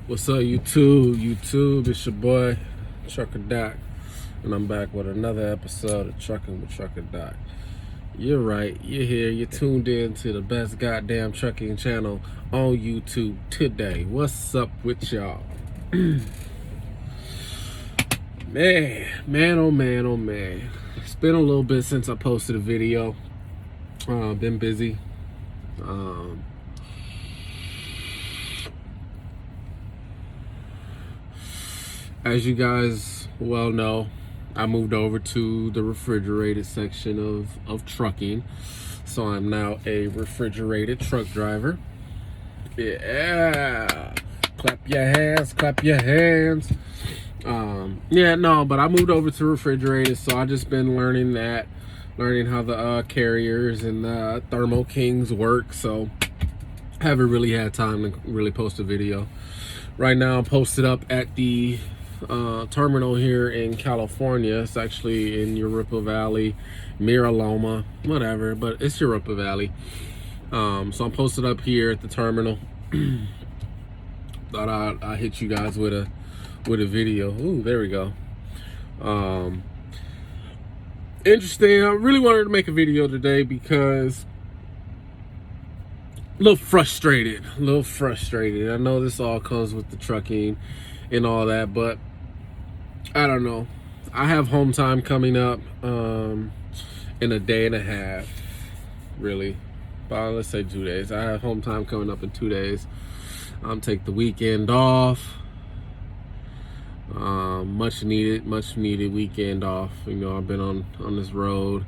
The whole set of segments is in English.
What's up, YouTube, it's your boy, Trucker Doc, and I'm back with another episode of Trucking with Trucker Doc. You're right, you're here, you're tuned in to the best goddamn trucking channel on YouTube today. What's up with y'all? Man, oh man. It's been a little bit since I posted a video. Been busy. As you guys well know, I moved over to the refrigerated section of trucking. So I'm now a refrigerated truck driver. Yeah. Clap your hands. But I moved over to refrigerated, so I just been learning how the carriers and the Thermo Kings work. So I haven't really had time to really post a video. Right now I'm posted up at the terminal here in California. It's actually in Eureka Valley, Mira Loma, whatever, but it's Eureka Valley. So I'm posted up here at the terminal. Thought I'd hit you guys with a video. Ooh, there we go. Interesting. I really wanted to make a video today because a little frustrated. I know this all comes with the trucking and all that, but I don't know. I have home time coming up in a day and a half, really. But let's say 2 days. I have home time coming up in 2 days. Take the weekend off. Much needed weekend off. You know, I've been on this road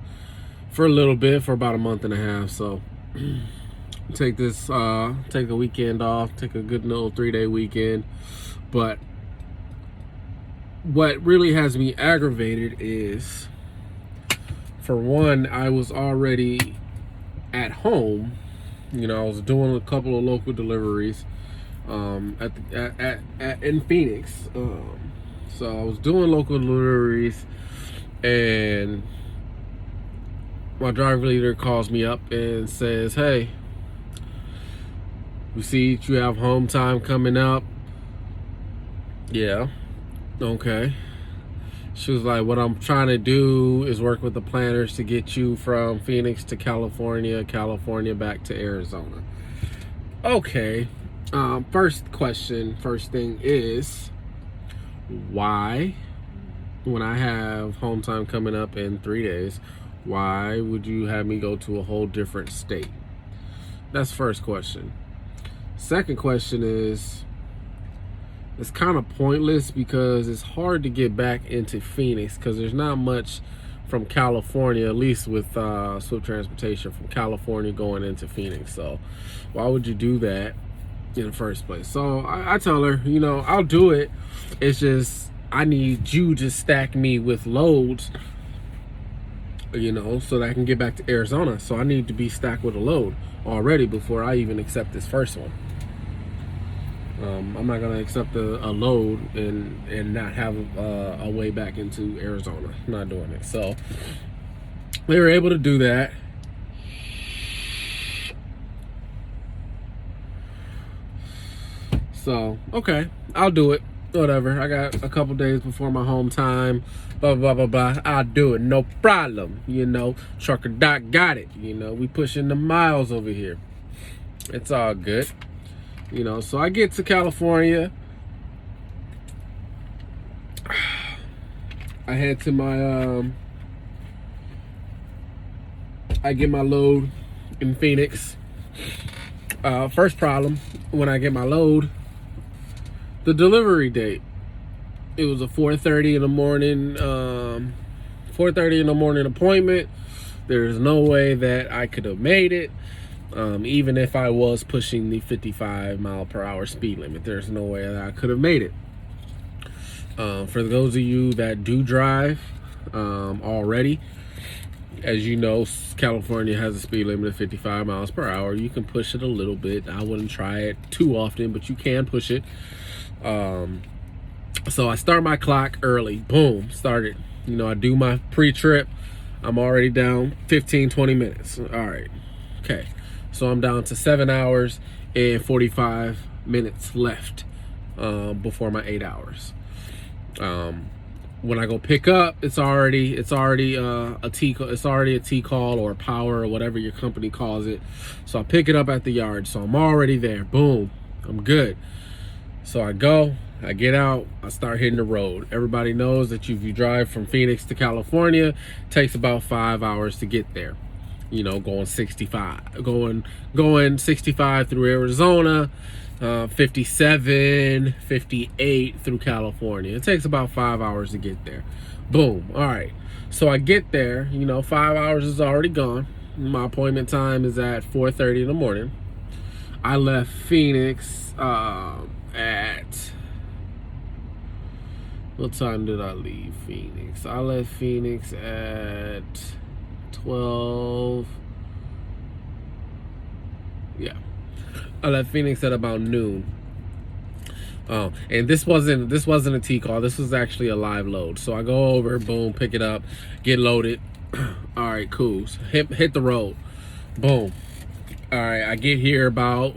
for a little bit, for about a month and a half. So take the weekend off, take a good little 3-day weekend. But what really has me aggravated is, for one, I was already at home. You know, I was doing a couple of local deliveries in Phoenix. So I was doing local deliveries, and my driver leader calls me up and says, "Hey, we see that you have home time coming up." Yeah. Okay. She was like, "What I'm trying to do is work with the planners to get you from Phoenix to California back to Arizona." Okay. First thing is, why, when I have home time coming up in 3 days, why would you have me go to a whole different state? That's first question. Second question is, it's kind of pointless because it's hard to get back into Phoenix because there's not much from California, at least with Swift Transportation, from California going into Phoenix. So why would you do that in the first place? So I tell her, you know, I'll do it. It's just I need you to stack me with loads, you know, so that I can get back to Arizona. So I need to be stacked with a load already before I even accept this first one. I'm not gonna accept a load and not have a way back into Arizona. I'm not doing it. So they were able to do that. So okay, I'll do it. Whatever. I got a couple days before my home time. Blah blah blah blah. I'll do it. No problem. You know, Trucker Doc got it. You know, we pushing the miles over here. It's all good. You know, so I get to California. I head to my I get my load in Phoenix. First problem, when I get my load, the delivery date. It was a 4:30 in the morning, 4:30 in the morning appointment. There's no way that I could have made it. Even if I was pushing the 55 mile per hour speed limit, there's no way that I could have made it. For those of you that do drive already, as you know, California has a speed limit of 55 miles per hour. You can push it a little bit. I wouldn't try it too often, but you can push it. So I start my clock early. Boom, started. You know, I do my pre-trip. I'm already down 15-20 minutes. All right. Okay. So I'm down to 7 hours and 45 minutes left. before my 8 hours. When I go pick up, it's already a T call or power or whatever your company calls it. So I pick it up at the yard. So I'm already there. Boom, I'm good. So I go, I get out, I start hitting the road. Everybody knows that if you drive from Phoenix to California, it takes about 5 hours to get there. You know, going 65 through Arizona, 57, 58 through California. It takes about 5 hours to get there. Boom. All right. So I get there, 5 hours is already gone. My appointment time is at 4:30 in the morning. I left Phoenix at, what time did I leave Phoenix? I left Phoenix at 12. Yeah. I left Phoenix at about noon. And this wasn't a T call. This was actually a live load. So I go over, boom, pick it up, get loaded. All right, cool. So hit the road. Boom. All right, I get here about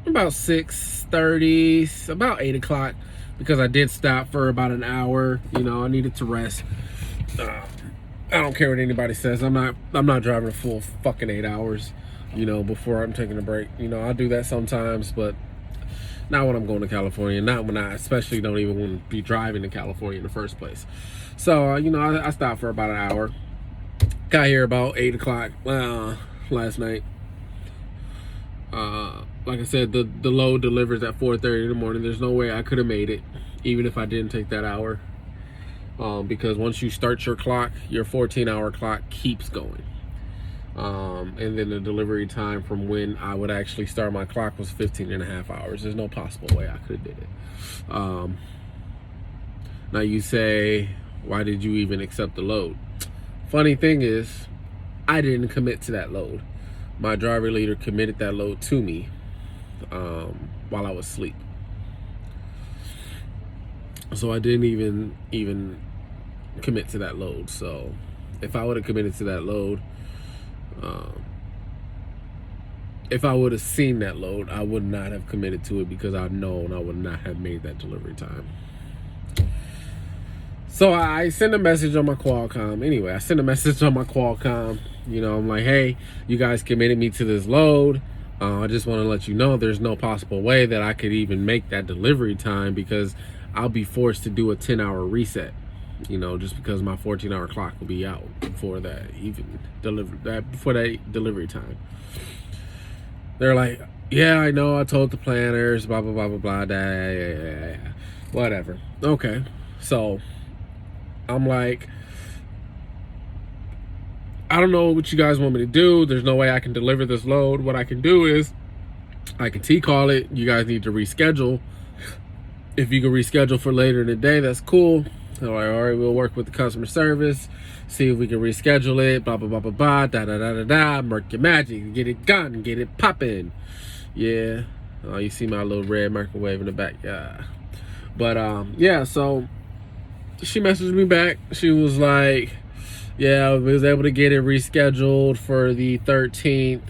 6:30, about 8 o'clock, because I did stop for about an hour. I needed to rest. I don't care what anybody says. I'm not driving a full fucking 8 hours, before I'm taking a break. I'll do that sometimes, but not when I'm going to California. Not when I especially don't even want to be driving to California in the first place. So, I stopped for about an hour. Got here about 8 o'clock last night. Like I said, the load delivers at 4:30 in the morning. There's no way I could have made it, even if I didn't take that hour. Because once you start your clock, your 14-hour clock keeps going. And then the delivery time from when I would actually start my clock was 15 and a half hours. There's no possible way I could have did it. Now you say, why did you even accept the load? Funny thing is, I didn't commit to that load. My driver leader committed that load to me while I was asleep. So I didn't even commit to that load. So if I would have committed to that load, if I would have seen that load, I would not have committed to it, because I've known I would not have made that delivery time. So I send a message on my Qualcomm. Anyway, I send a message on my Qualcomm. I'm like, hey, you guys committed me to this load. I just want to let you know there's no possible way that I could even make that delivery time, because I'll be forced to do a 10-hour reset. Just because my 14-hour clock will be out before that delivery time. They're like, yeah, I know, I told the planners, blah blah blah blah blah, yeah. Whatever. Okay, so I'm like, I don't know what you guys want me to do. There's no way I can deliver this load. What I can do is I can T-call it. You guys need to reschedule. If you can reschedule for later in the day, that's cool. All right, we'll work with the customer service, see if we can reschedule it, blah, blah, blah, blah, blah, da, work your magic, get it done, get it popping. Yeah. Oh, you see my little red microwave in the back. Yeah. But, yeah, so she messaged me back. She was like, yeah, I was able to get it rescheduled for the 13th.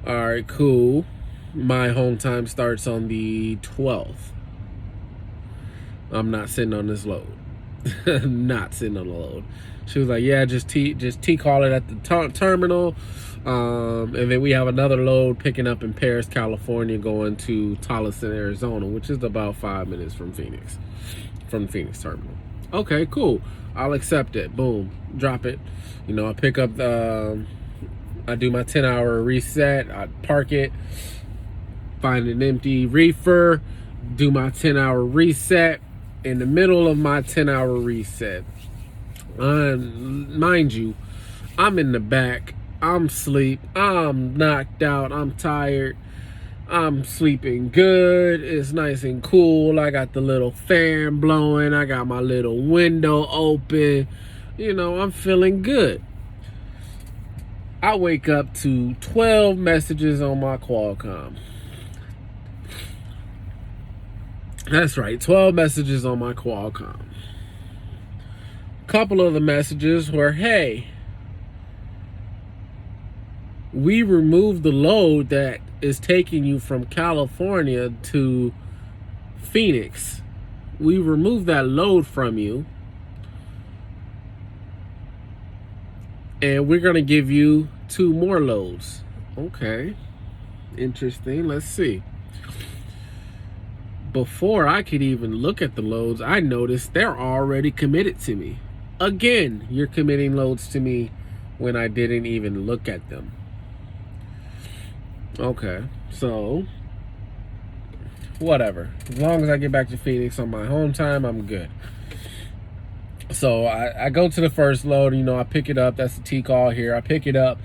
All right, cool. My home time starts on the 12th. I'm not sitting on this load. Not sitting on the load. She was like, yeah, just T-call it at the terminal. And then we have another load picking up in Paris, California, going to Tolleson, Arizona, which is about 5 minutes from Phoenix, from the Phoenix terminal. Okay, cool. I'll accept it. Boom. Drop it. I pick up I do my 10-hour reset. I park it, find an empty reefer, do my 10-hour reset. In the middle of my 10-hour reset, mind you, I'm in the back, I'm asleep, I'm knocked out, I'm tired, I'm sleeping good, it's nice and cool, I got the little fan blowing, I got my little window open, I'm feeling good. I wake up to 12 messages on my Qualcomm. That's right, 12 messages on my Qualcomm. A couple of the messages were, hey, we removed the load that is taking you from California to Phoenix. We removed that load from you, and we're going to give you 2 more loads. Okay, interesting. Let's see. Before I could even look at the loads, I noticed they're already committed to me. Again, you're committing loads to me when I didn't even look at them. Okay, so whatever. As long as I get back to Phoenix on my home time, I'm good. So I go to the first load, you know, I pick it up. That's the T-call here. I pick it up,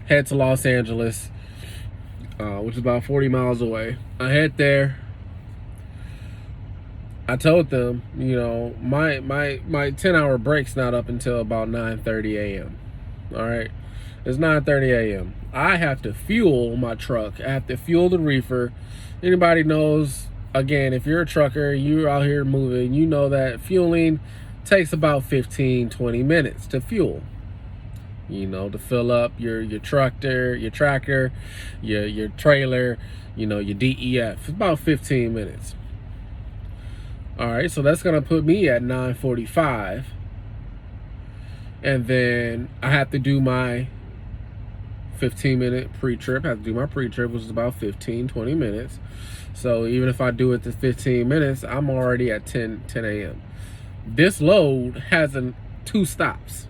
head to Los Angeles, which is about 40 miles away. I head there. I told them, you know, my 10-hour break's not up until about 9:30 a.m. All right, it's 9:30 a.m. I have to fuel my truck. I have to fuel the reefer. Anybody knows, again, if you're a trucker, you're out here moving, you know that fueling takes about 15-20 minutes to fuel. You know, to fill up your tractor, your trailer, you know, your DEF. It's about 15 minutes. All right, so that's gonna put me at 9:45, and then I have to do my 15-minute pre-trip. I have to do my pre-trip, which is about 15-20 minutes. So even if I do it to 15 minutes, I'm already at 10 a.m. This load has 2 stops.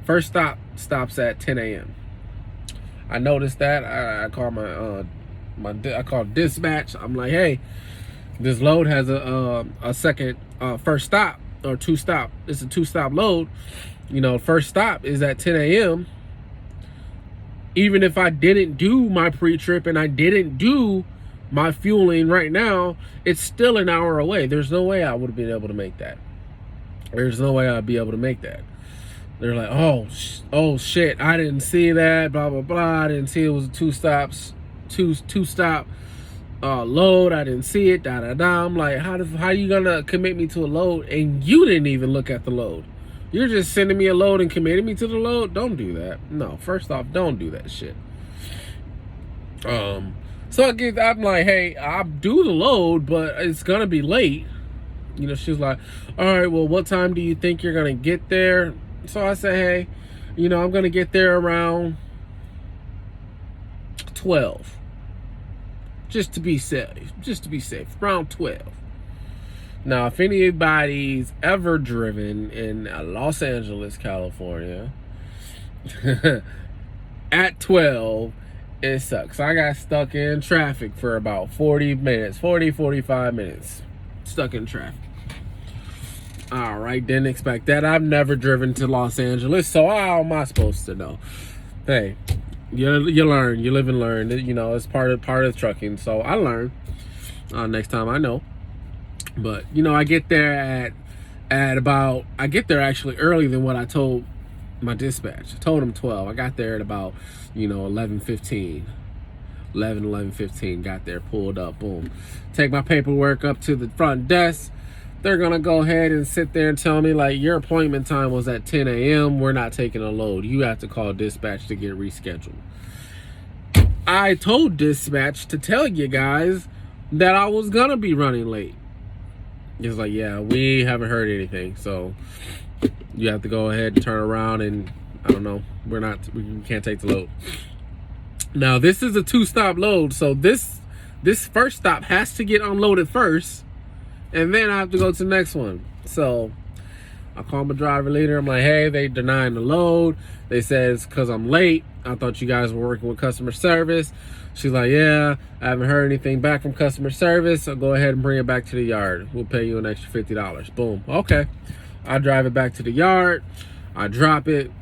First stop stops at 10 a.m. I noticed that. I call I call dispatch. I'm like, hey, this load has a second first stop or 2 stop. It's a 2-stop load. You know, first stop is at 10 a.m. Even if I didn't do my pre-trip and I didn't do my fueling right now, it's still an hour away. There's no way I would have been able to make that. There's no way I'd be able to make that. They're like, oh shit, I didn't see that, blah blah blah. I didn't see it was a 2-stop load. I didn't see it, da da da. I'm like, how you gonna commit me to a load and you didn't even look at the load? You're just sending me a load and committing me to the load? Don't do that. No, first off, don't do that shit. So I'm like, hey, I'll do the load, but it's gonna be late. You know, she's like, all right, well, what time do you think you're gonna get there? So I say, hey, you know, I'm gonna get there around 12. Just to be safe, around 12. Now, if anybody's ever driven in Los Angeles, California, at 12, it sucks. I got stuck in traffic for about 45 minutes. Stuck in traffic. All right, didn't expect that. I've never driven to Los Angeles, so how am I supposed to know? Hey, you learn, you live and learn. You know, it's part of trucking. So I learn. Next time I know. But you know, I get there I get there actually earlier than what I told my dispatch. I told him 12. I got there at about, you know, 11:15. 11:15. Got there, pulled up, boom. Take my paperwork up to the front desk. They're gonna go ahead and sit there and tell me, like, your appointment time was at 10 a.m. We're not taking a load. You have to call dispatch to get rescheduled. I told dispatch to tell you guys that I was gonna be running late. It's like, yeah, we haven't heard anything, so you have to go ahead and turn around and, I don't know, we can't take the load. Now, this is a 2-stop load, so this first stop has to get unloaded first, and then I have to go to the next one. So I call my driver leader. I'm like, hey, they denying the load. They said it's because I'm late. I thought you guys were working with customer service. She's like, yeah, I haven't heard anything back from customer service, so go ahead and bring it back to the yard. We'll pay you an extra $50. Boom. Okay. I drive it back to the yard. I drop it.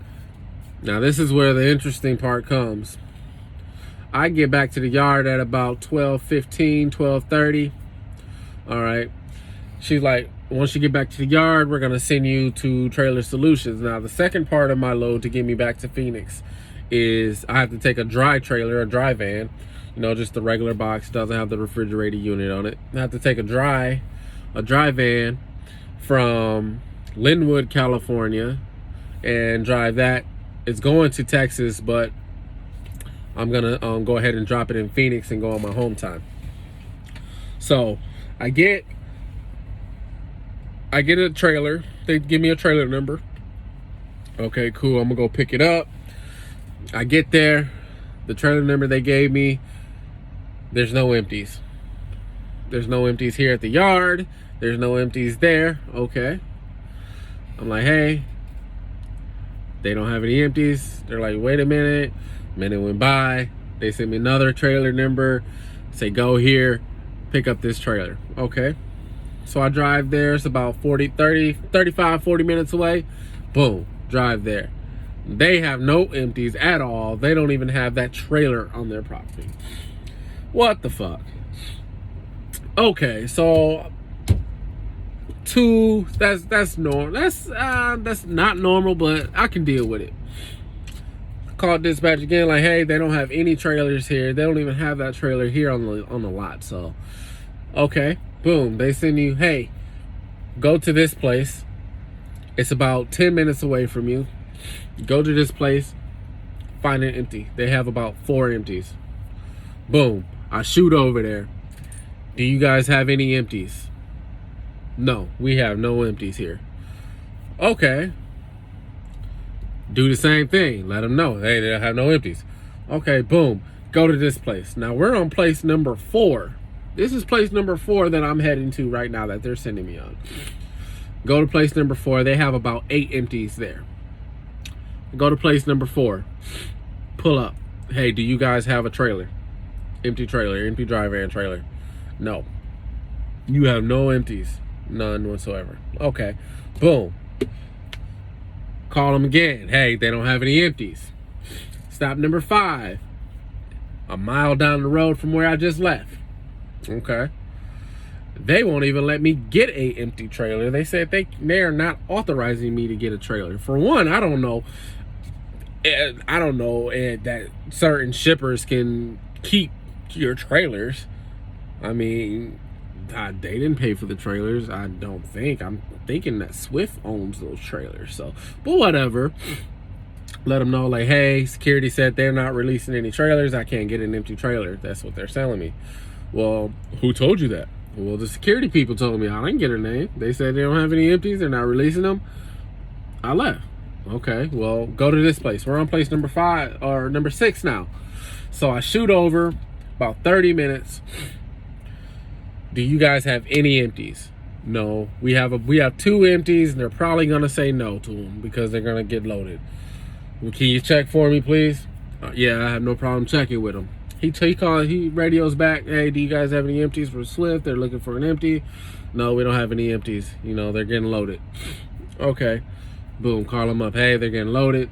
Now, this is where the interesting part comes. I get back to the yard at about 12:15, 12:30. All right. She's like, once you get back to the yard, we're going to send you to Trailer Solutions. Now, the second part of my load to get me back to Phoenix is I have to take a dry trailer, a dry van, you know, just the regular box, doesn't have the refrigerated unit on it. I have to take a dry van from Linwood, California, and drive that. It's going to Texas, but I'm gonna go ahead and drop it in Phoenix and go on my home time. So I get a trailer. They give me a trailer number. Okay, cool. I'm gonna go pick it up. I get there. The trailer number they gave me, there's no empties. There's no empties here at the yard. There's no empties there. Okay. I'm like, hey, they don't have any empties. They're like, wait a minute. Minute went by. They sent me another trailer number. Say, go here, pick up this trailer. Okay. So I drive there. It's about 35, 40 minutes away. Boom. Drive there. They have no empties at all. They don't even have that trailer on their property. What the fuck? Okay, so that's normal. That's not normal, but I can deal with it. Called dispatch again, like, hey, they don't have any trailers here. They don't even have that trailer here on the lot. So, okay, boom. They send you, hey, go to this place. It's about 10 minutes away from you. Go to this place, find it empty. They have about 4 empties. Boom. I shoot over there. Do you guys have any empties? No, we have no empties here. Okay. Do the same thing. Let them know, hey, they don't have no empties. Okay, boom. Go to this place. Now we're on place number 4. This is place number 4 that I'm heading to right now that they're sending me on. Go to place number 4. They have about 8 empties there. Go to place number 4. Pull up. Hey, do you guys have a trailer? Empty trailer, empty dry van trailer. No. You have no empties. None whatsoever. Okay. Boom. Call them again. Hey, they don't have any empties. Stop number 5. A mile down the road from where I just left. Okay. They won't even let me get a empty trailer. They said they are not authorizing me to get a trailer. For one, I don't know that certain shippers can keep your trailers. I mean, they didn't pay for the trailers, I don't think. I'm thinking that Swift owns those trailers. So, but whatever. Let them know, like, hey, security said they're not releasing any trailers. I can't get an empty trailer. That's what they're telling me. Well, who told you that? Well, the security people told me. I didn't get her name. They said they don't have any empties. They're not releasing them. I left. Okay, well, go to this place. We're on place number 5 or number 6 now. So I shoot over about 30 minutes. Do you guys have any empties? No. We have 2 empties, and they're probably gonna say no to them because they're gonna get loaded. Well, can you check for me, please? Yeah, I have no problem checking with them. He radios back, hey, do you guys have any empties for Swift? They're looking for an empty. No, we don't have any empties. You know, they're getting loaded. Okay. Boom, call them up. Hey, they're getting loaded.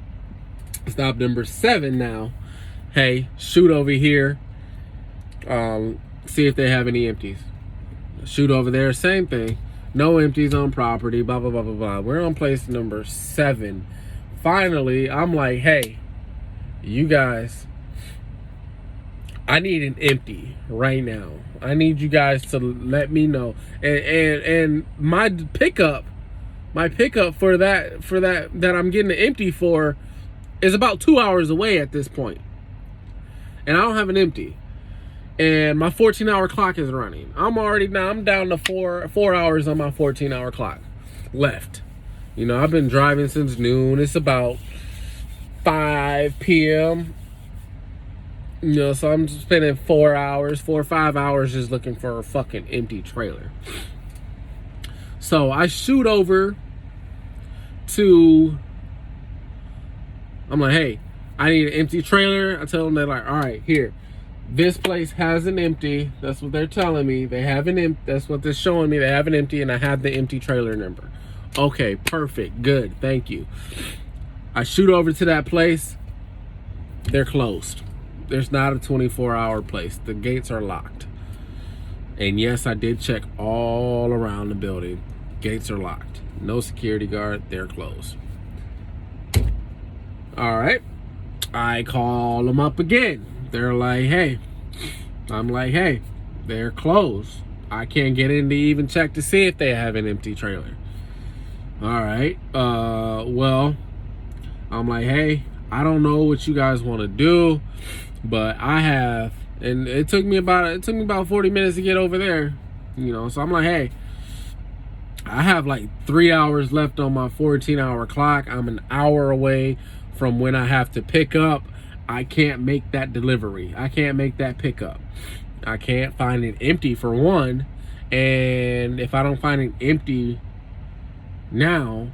Stop number 7 now. Hey, shoot over here. See if they have any empties. Shoot over there, same thing. No empties on property, blah, blah, blah, blah, blah. We're on place number 7. Finally, I'm like, hey, you guys, I need an empty right now. I need you guys to let me know. And my pickup for that I'm getting an empty for is about 2 hours away at this point. And I don't have an empty. And my 14-hour clock is running. I'm down to 4 hours on my 14-hour clock left. You know, I've been driving since noon. It's about 5 p.m. You know, so I'm spending 4 or 5 hours just looking for a fucking empty trailer. So I shoot over to, I'm like, hey, I need an empty trailer. I tell them, they're like, all right, here. This place has an empty. That's what they're telling me. They have an empty. That's what they're showing me. They have an empty, and I have the empty trailer number. Okay, perfect. Good. Thank you. I shoot over to that place. They're closed. There's not a 24-hour place. The gates are locked. And yes, I did check all around the building. Gates are locked. No security guard. They're closed. All right. I call them up again. They're like, hey. I'm like, hey, they're closed. I can't get in to even check to see if they have an empty trailer. All right. Well, I'm like, hey, I don't know what you guys want to do. But I have, and it took me about 40 minutes to get over there, you know. So I'm like, hey, I have like 3 hours left on my 14-hour clock. I'm an hour away from when I have to pick up. I can't make that delivery. I can't make that pickup. I can't find it empty for one. And if I don't find it empty now,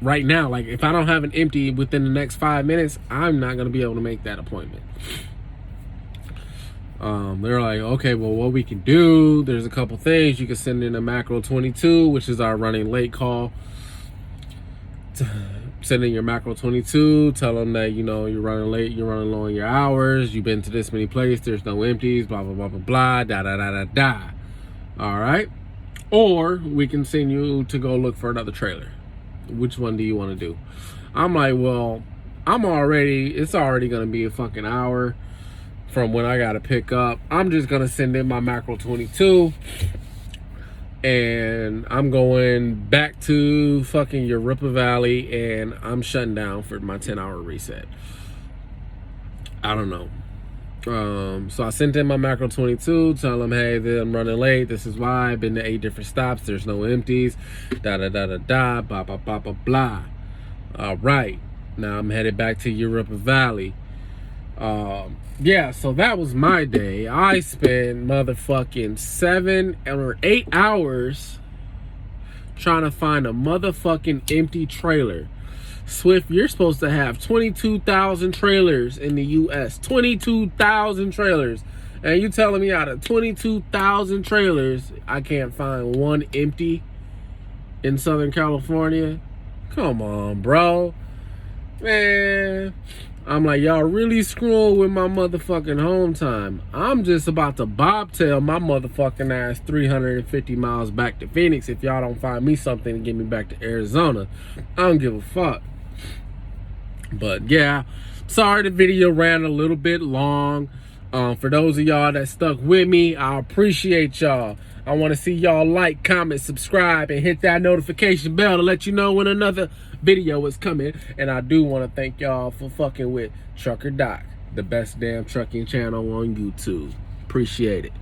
right now, like if I don't have an empty within the next 5 minutes, I'm not going to be able to make that appointment. They're like, okay, well, what we can do, there's a couple things. You can send in a macro 22, which is our running late call. Send in your macro 22, tell them that, you know, you're running late, you're running low on your hours, you've been to this many places, there's no empties, blah, blah, blah, blah, blah, da, da, da, da, da. All right? Or we can send you to go look for another trailer. Which one do you want to do? I'm like, well, it's already going to be a fucking hour from when I got to pick up. I'm just going to send in my macro 22. And I'm going back to fucking Eureka Valley, and I'm shutting down for my 10-hour reset. I don't know. So I sent in my macro 22, tell them, hey, I'm running late. This is why. I've been to 8 different stops. There's no empties. Da da da da da. Blah blah blah blah blah. All right. Now I'm headed back to Eureka Valley. Yeah, so that was my day. I spent motherfucking 7 or 8 hours trying to find a motherfucking empty trailer. Swift, you're supposed to have 22,000 trailers in the U.S. 22,000 trailers. And you telling me out of 22,000 trailers, I can't find one empty in Southern California? Come on, bro. Man. I'm like, y'all really screwing with my motherfucking home time. I'm just about to bobtail my motherfucking ass 350 miles back to Phoenix if y'all don't find me something to get me back to Arizona. I don't give a fuck. But yeah, sorry the video ran a little bit long. For those of y'all that stuck with me, I appreciate y'all. I want to see y'all like, comment, subscribe, and hit that notification bell to let you know when another video is coming. And I do want to thank y'all for fucking with Trucker Doc, the best damn trucking channel on YouTube. Appreciate it.